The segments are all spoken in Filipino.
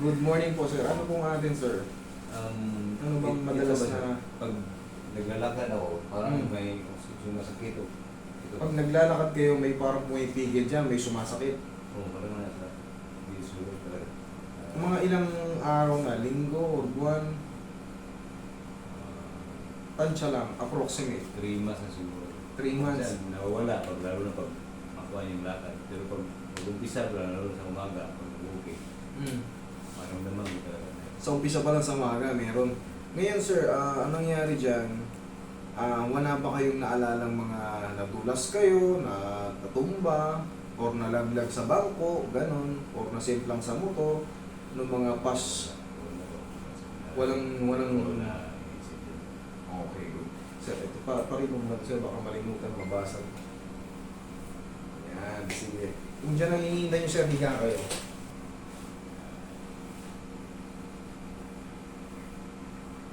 Good morning po, sir. Ano pong atin, sir? Ano bang madalas na... Pag naglalakad ako, parang Hmm. may sumasakit o. Pag naglalakad kayo, may parang pumipigil dyan, may sumasakit. Oo, parang nasa visual talaga. Mga ilang araw na, linggo or buwan, tansya lang, approximate. 3 months na siguro. 3 months. Minsan, nawawala, lalo na pag makuha yung lakad. Pero pag umpisa, lalo sa umaga, pag okay, parang naman talaga. Sa umpisa pa lang sa maga, meron. Ngayon, sir, anong nangyari dyan? Wala ba kayong naalalang mga nadulas kayo, na natumba, or nalaglag sa bangko, ganon, or nasimplang sa motor, ng mga pas... Walang... Okay, good. Sir, ito pa rin mo lang, sir, baka malimutan, mabasag. Yan, sige. Kung dyan ang hinihintay nyo, sir, higa kayo.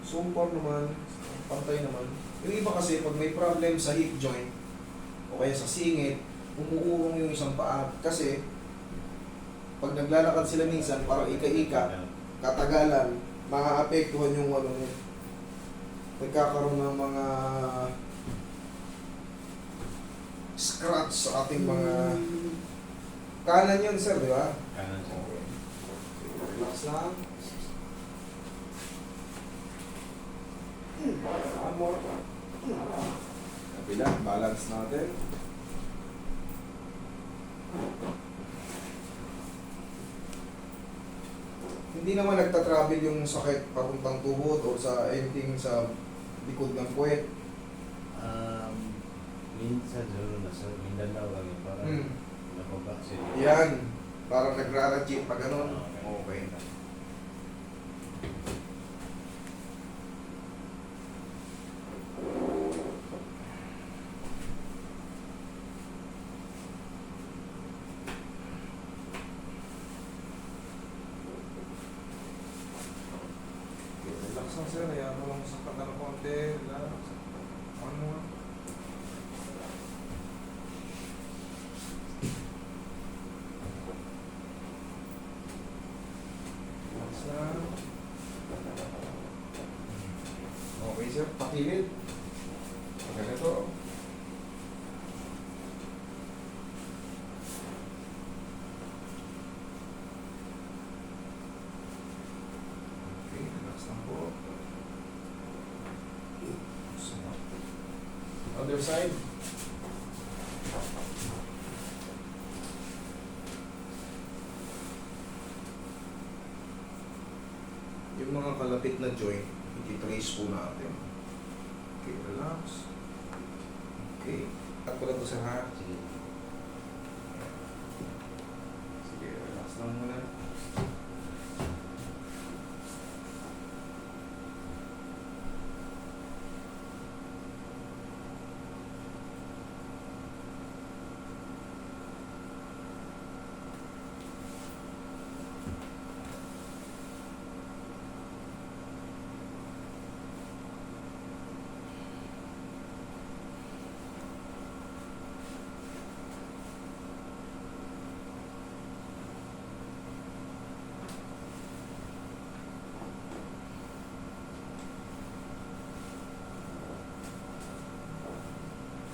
Sumpor naman, pantay naman. Yung iba kasi, pag may problem sa hip joint, o kaya sa singit, umuurong yung isang paa. Kasi, pag naglalakad sila minsan, parang ika-ika, katagalan, maaapektuhan yung ano, nagkakaroon ng mga scratch sa ating mga kanan yun, sir, di ba? Kanan siya. Okay. Relax lang. One more. Kabila, balance natin. Hindi naman nagta-travel yung sakit papuntang tuhod o sa ending sa likod ng puwet. Minsan, nasa Mindanao lang yun, parang napabaksin. Yan. Parang nagrarajit pa ganun. Okay. Relax lang, sir. Hayaan mo lang sa kata ng konti. Relax. Ano nga? Relax lang. Okay, sir. Pakilid. Ganito. Okay, relax lang po. Other side. Yung mga kalapit na joint, iti-trace po natin. Okay, relax. Okay. Cut ko lang to, sir, ha? Sige. Sige, relax lang muna.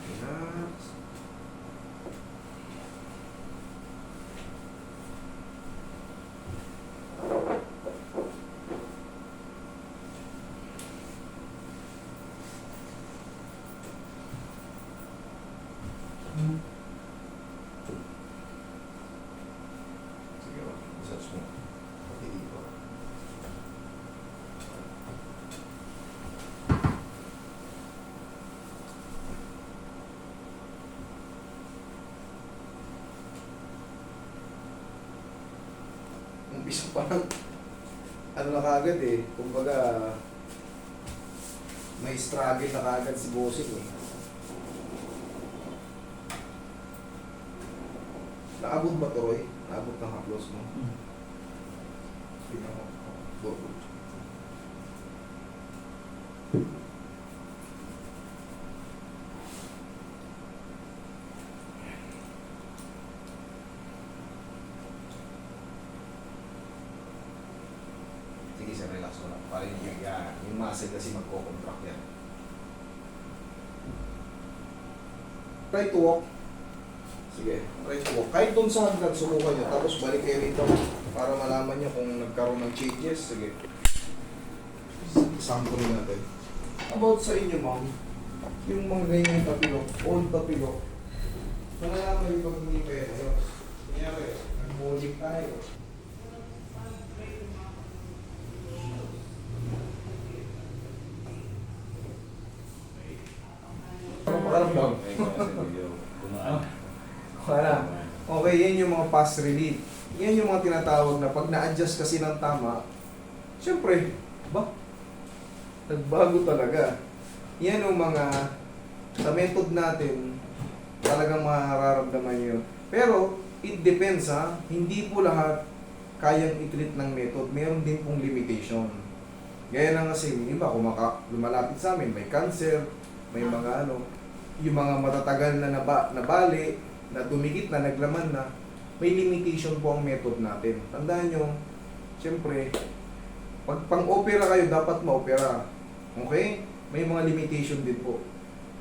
Relax. Sige, massage mo. Pati dito. Umpisa pa lang, ano na kagad eh, kumbaga, may struggle na kagad si bossing eh. Naabot ba to, Roy? Naabot ng haplos mo? Tingnan mo. Go. relax mo lang. Para hindi yan. Yung muscle kasi magko-contract yan. Try to walk. Sige, try to walk. Kahit dun sa hagdan, subukan nyo. Tapos balik kayo rito para malaman nyo kung nagkaroon ng changes. Sige. Sample natin. About sa inyo, ma'am, yung mga ganyan tapilok, old tapilok, malalaman yung pag hindi pwede yun. Kunyari, nag-bowling tayo. Ano pakaramdam? Ay, kasi medyo gumaan. Wala. Okay, yan yung mga past relief. Yan yung mga tinatawag na pag na-adjust kasi ng tama, syempre, ba? Nagbago talaga. Yan yung mga sa method natin, talagang mararamdaman yun. Pero, it depends ha. Hindi po lahat kayang i-treat ng method. Meron din pong limitation. Gaya na kasi, iba, lumalapit sa amin, may cancer, may mga ano, yung mga matatagal na nabali, na dumikit na, naglaman na, may limitation po ang method natin. Tandaan nyo, siyempre, pag pang-opera kayo, dapat ma-opera. Okay? May mga limitation din po.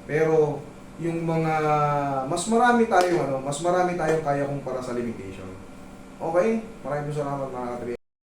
Pero, yung mga, mas marami tayong kaya kumpara sa limitation. Okay? Maraming salamat mga katri.